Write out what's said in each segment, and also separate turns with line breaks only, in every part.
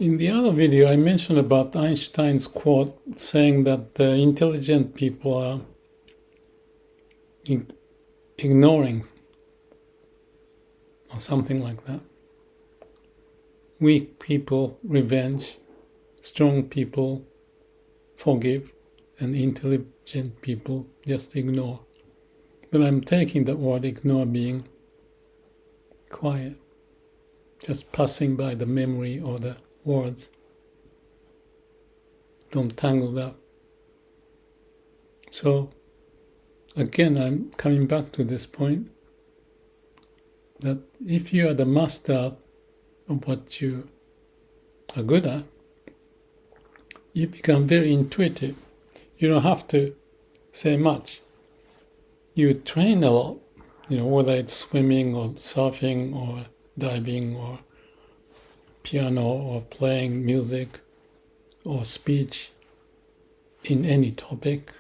In the other video, I mentioned about Einstein's quote saying that the intelligent people are ignoring, or something like that. Weak people revenge, strong people forgive, and intelligent people just ignore. But I'm taking the word ignore being quiet, just passing by the memory or the words. Don't tangle up. So again, I'm coming back to this point that if you are the master of what you are good at, you become very intuitive. You don't have to say much. You train a lot, whether it's swimming or surfing or diving or piano or playing music or speech in any topic.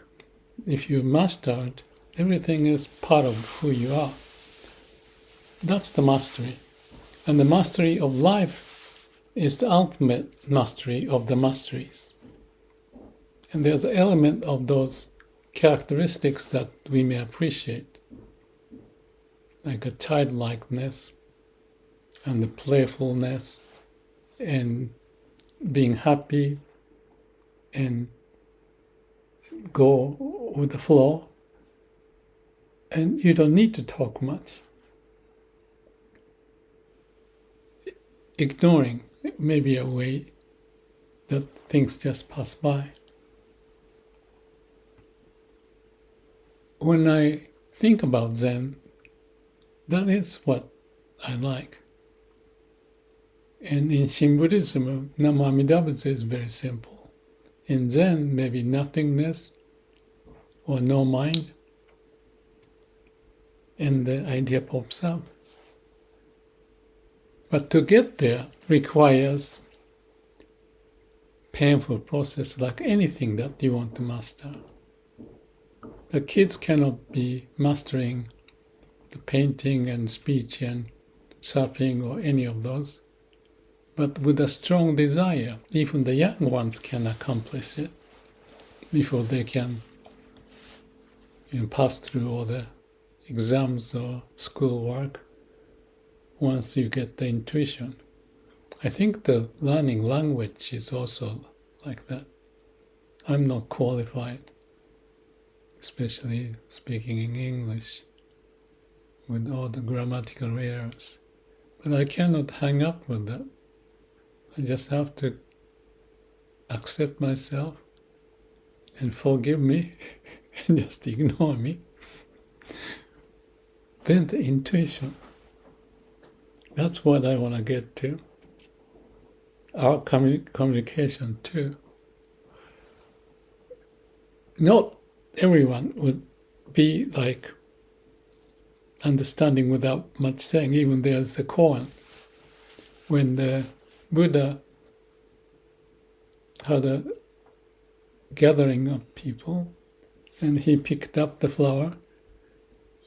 If you master it, everything is part of who you are. That's the mastery. And the mastery of life is the ultimate mastery of the masteries. And there's an element of those characteristics that we may appreciate, like a childlikeness and the playfulness and being happy and go with the flow. And you don't need to talk much. Ignoring may be a way that things just pass by. When I think about Zen, that is what I like. And in Shin Buddhism, Namo Amida Butsu is very simple. In Zen, maybe nothingness or no mind, and the idea pops up. But to get there requires painful process like anything that you want to master. The kids cannot be mastering the painting and speech and surfing or any of those. But with a strong desire, even the young ones can accomplish it before they can pass through all the exams or schoolwork once you get the intuition. I think the learning language is also like that. I'm not qualified, especially speaking in English with all the grammatical errors. But I cannot hang up with that. I just have to accept myself and forgive me and just ignore me. Then the intuition. That's what I want to get to. Our communication too. Not everyone would be like understanding without much saying. Even there's the koan. When the Buddha had a gathering of people and he picked up the flower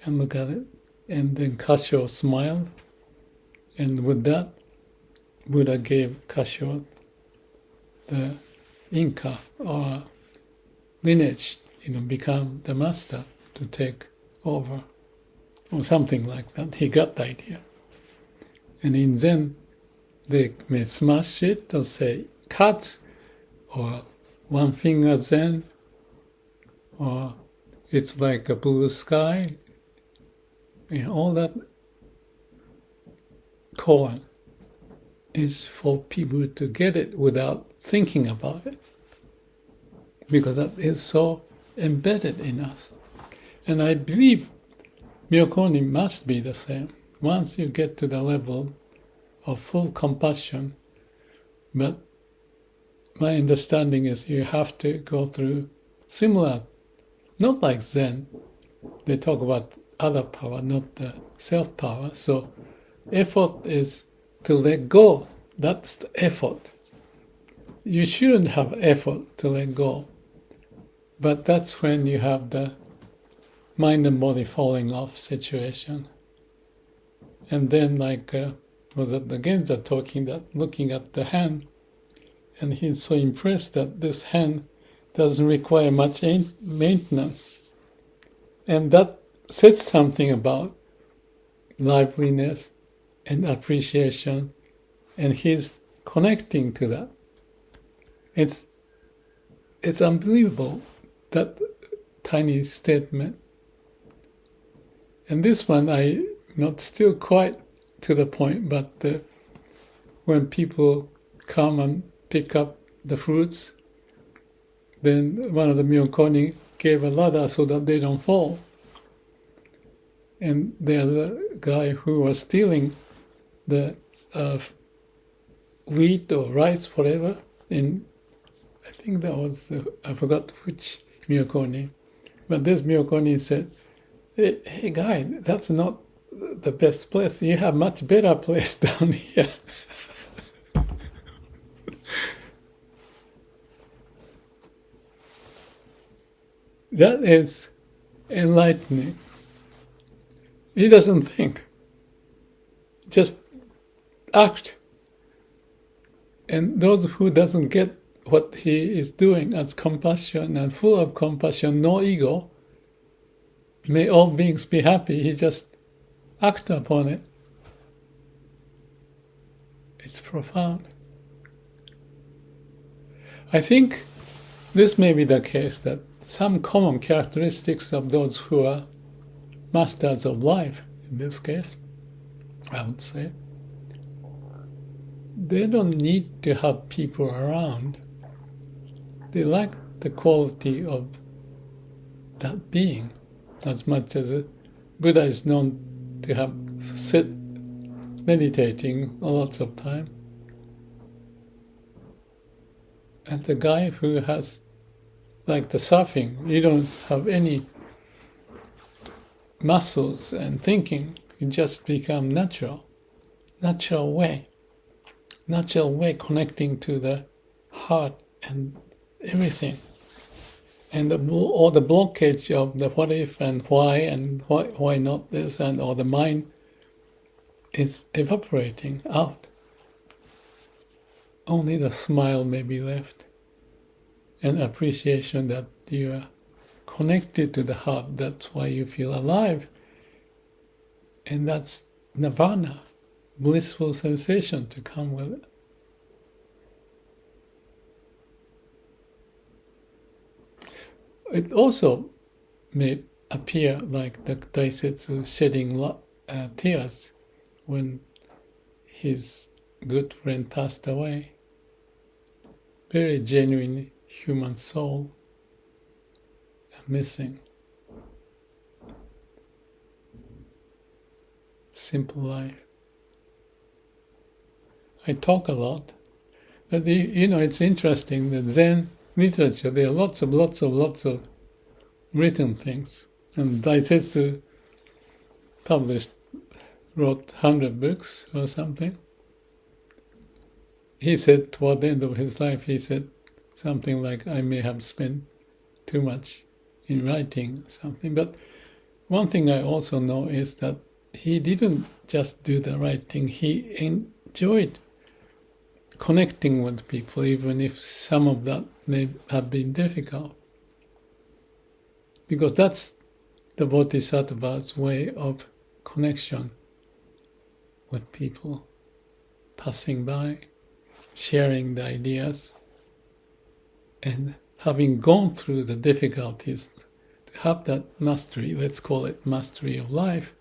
and looked at it, and then Kasho smiled, and with that Buddha gave Kasho the Inca or lineage, become the master to take over or something like that. He got the idea. And in Zen, they may smash it or say cut or one finger Zen or it's like a blue sky. All that koan is for people to get it without thinking about it, because that is so embedded in us. And I believe Myokoni must be the same. Once you get to the level of full compassion, but my understanding is you have to go through similar, not like Zen. They talk about other power, not the self-power. So effort is to let go. That's the effort. You shouldn't have effort to let go. But that's when you have the mind and body falling off situation. And then was it the Genza talking that looking at the hand And he's so impressed that this hand doesn't require much maintenance. And that says something about liveliness and appreciation, and he's connecting to that. It's unbelievable, that tiny statement. And this one, I not still quite to the point, but when people come and pick up the fruits, then one of the myokoni gave a ladder so that they don't fall. And there's a guy who was stealing the wheat or rice, whatever, I think that was, I forgot which myokoni. But this myokoni said, hey guy, that's not the best place. You have much better place down here. That is enlightening. He doesn't think. Just act. And those who doesn't get what he is doing as compassion and full of compassion, no ego, may all beings be happy. He just acts upon it. It's profound. I think this may be the case, that some common characteristics of those who are masters of life, in this case, I would say, they don't need to have people around. They like the quality of that being as much as Buddha is known to have sit meditating lots of time. And the guy who has, like the surfing, you don't have any muscles and thinking, you just become natural way connecting to the heart and everything. And all the blockage of the what if and why not this, and all the mind is evaporating out. Only the smile may be left, and appreciation that you are connected to the heart. That's why you feel alive. And that's nirvana, blissful sensation to come with it. It also may appear like the Daisetsu shedding tears when his good friend passed away. Very genuine human soul missing. Simple life. I talk a lot, but it's interesting that Zen literature, there are lots of written things. And Daisetsu wrote 100 books or something. He said toward the end of his life, he said something like, I may have spent too much in writing something. But one thing I also know is that he didn't just do the writing, he enjoyed connecting with people, even if some of that may have been difficult. Because that's the Bodhisattva's way of connection with people, passing by, sharing the ideas, and having gone through the difficulties, to have that mastery, let's call it mastery of life.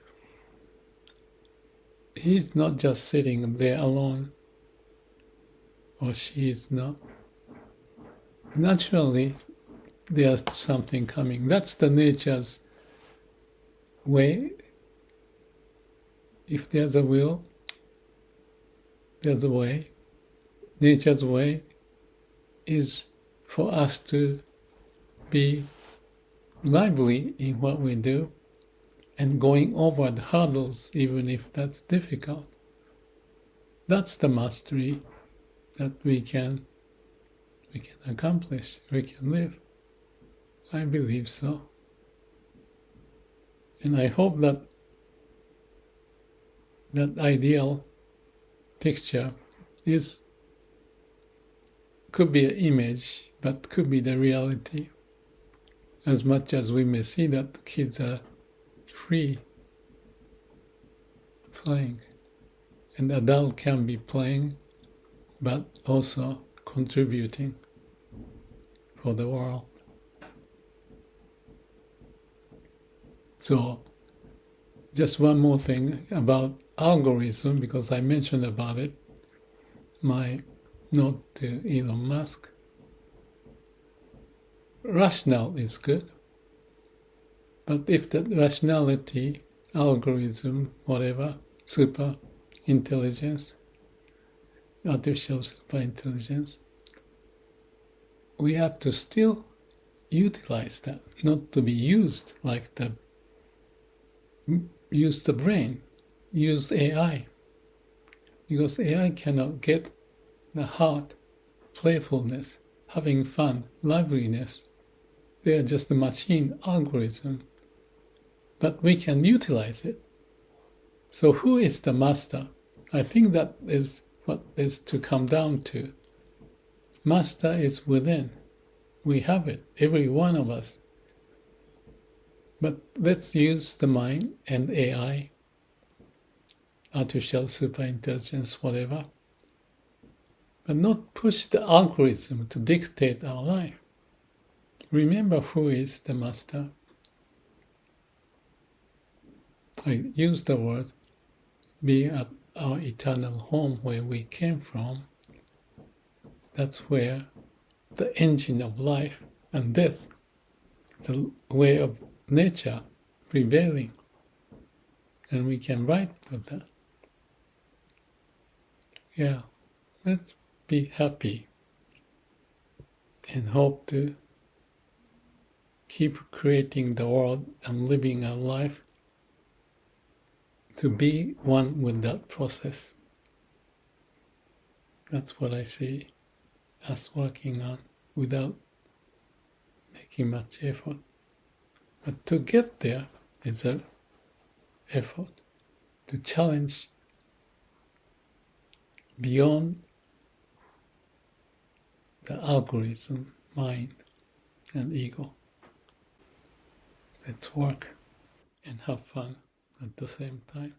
He's not just sitting there alone, or she is not. Naturally, there's something coming. That's the nature's way. If there's a will, there's a way. Nature's way is for us to be lively in what we do and going over the hurdles, even if that's difficult. That's the mastery that we can accomplish, we can live. I believe so. And I hope that ideal picture is could be an image, but could be the reality. As much as we may see that the kids are free playing, and the adult can be playing, but also contributing for the world. So, just one more thing about algorithm, because I mentioned about it, my note to Elon Musk. Rational is good, but if the rationality, algorithm, whatever, super intelligence, artificial super intelligence, we have to still utilize that, not to be used like the use the brain, use AI, because AI cannot get the heart, playfulness, having fun, liveliness. They are just a machine algorithm, but we can utilize it. So who is the master? I think that is what is to come down to. Master is within. We have it, every one of us. But let's use the mind and AI, artificial superintelligence, whatever, but not push the algorithm to dictate our life. Remember who is the master. I use the word be at our eternal home where we came from. That's where the engine of life and death, the way of nature prevailing, and we can write with that. Yeah, let's be happy and hope to keep creating the world and living our life to be one with that process. That's what I see us working on without making much effort. But to get there is an effort to challenge beyond the algorithm, mind, and ego. Let's work and have fun at the same time.